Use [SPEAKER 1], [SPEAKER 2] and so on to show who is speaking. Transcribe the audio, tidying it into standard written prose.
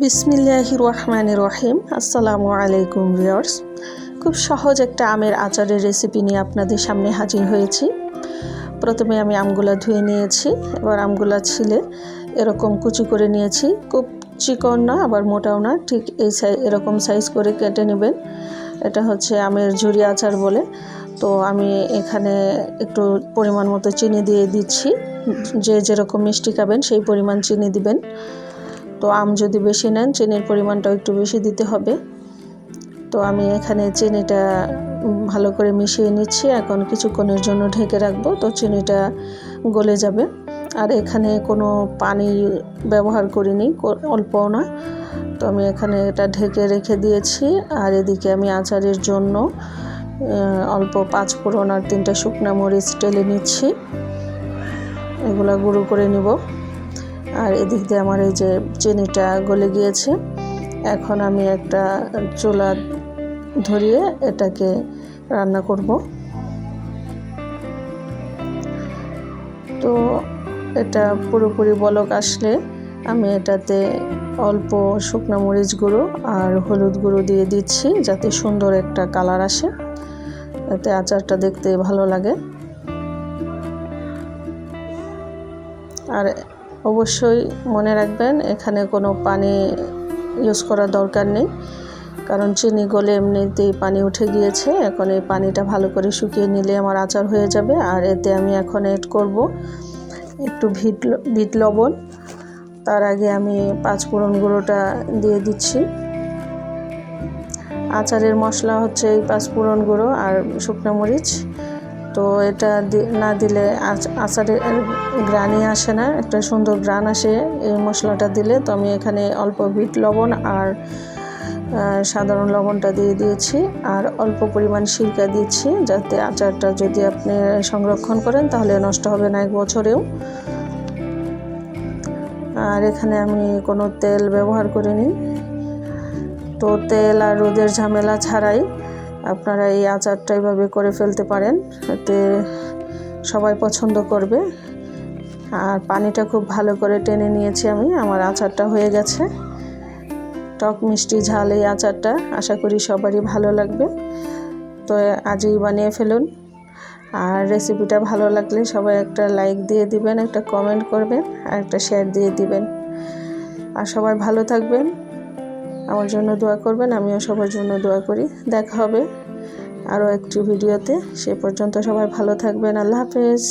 [SPEAKER 1] বিসমিল্লাহির রহমানির রহিম। আসসালামু আলাইকুম ভিউয়ার্স। খুব সহজ একটা আমের আচারের রেসিপি নিয়ে আপনাদের সামনে হাজির হয়েছি। প্রথমে আমি আমগুলা ধুয়ে নিয়েছি। এবার আমগুলা ছিলে এরকম কুচি করে নিয়েছি। খুব চিকন না আবার মোটাও না, ঠিক এরকম সাইজ করে কেটে নেবেন। এটা হচ্ছে আমের ঝুরি আচার বলে। তো আমি এখানে একটু পরিমাণ মতো চিনি দিয়ে দিচ্ছি। যে যেরকম মিষ্টি খাবেন সেই পরিমাণ চিনি দিবেন। তো আম যদি বেশি নেন চিনির পরিমাণটাও একটু বেশি দিতে হবে। তো আমি এখানে চিনিটা ভালো করে মিশিয়ে নিচ্ছি। এখন কিছুক্ষণের জন্য ঢেকে রাখবো, তো চিনিটা গলে যাবে। আর এখানে কোনো পানি ব্যবহার করিনি, অল্পও না। তো আমি এখানে এটা ঢেকে রেখে দিয়েছি। আর এদিকে আমি আচারের জন্য অল্প 5 ফোড়ন আর 3টা শুকনো মরিচ টেলে নিচ্ছি। এগুলা গুঁড়ো করে নিব। আর এদিক দিয়ে আমার এই যে চিনিটা গলে গিয়েছে। এখন আমি একটা চুলা ধরিয়ে এটাকে রান্না করব। তো এটা পুরোপুরি বলক আসলে আমি এটাতে অল্প শুকনো মরিচ গুঁড়ো আর হলুদ গুঁড়ো দিয়ে দিচ্ছি, যাতে সুন্দর একটা কালার আসে, এতে আচারটা দেখতে ভালো লাগে। আর অবশ্যই মনে রাখবেন এখানে কোনো পানি ইউজ করার দরকার নেই, কারণ চিনি গলে এমনিতেই পানি উঠে গিয়েছে। এখন এই পানিটা ভালো করে শুকিয়ে নিলে আমার আচার হয়ে যাবে। আর এতে আমি এখন এড করব একটু বিট লবণ। তার আগে আমি 5 ফোড়ন গুঁড়োটা দিয়ে দিচ্ছি। আচারের মশলা হচ্ছে এই 5 ফোড়ন গুঁড়ো আর শুকনো মরিচ। তো এটা না দিলে আচারের গ্রানই আসে না, একটা সুন্দর গ্রান আসে এই মশলাটা দিলে। তো আমি এখানে অল্প বিট লবণ আর সাধারণ লবণটা দিয়ে দিয়েছি, আর অল্প পরিমাণ সিরকা দিচ্ছি, যাতে আচারটা যদি আপনি সংরক্ষণ করেন তাহলে নষ্ট হবে না 1 বছরেও। আর এখানে আমি কোনো তেল ব্যবহার করিনি। তো তেল আর রোদের ঝামেলা ছাড়াই আপনারা এই আচারটা এইভাবে করে ফেলতে পারেন, এতে সবাই পছন্দ করবে। আর পানিটা খুব ভালো করে টেনে নিয়েছি আমি, আমার আচারটা হয়ে গেছে। টক মিষ্টি ঝাল এই আচারটা আশা করি সবারই ভালো লাগবে। তো আজই বানিয়ে ফেলুন। আর রেসিপিটা ভালো লাগলে সবাই একটা লাইক দিয়ে দিবেন, একটা কমেন্ট করবেন আর একটা শেয়ার দিয়ে দিবেন। আর সবাই ভালো থাকবেন, আমার জন্য দোয়া করবেন, আমিও সবার জন্য দোয়া করি। দেখা হবে আরও একটি ভিডিওতে। সে পর্যন্ত সবাই ভালো থাকবেন। আল্লাহ হাফেজ।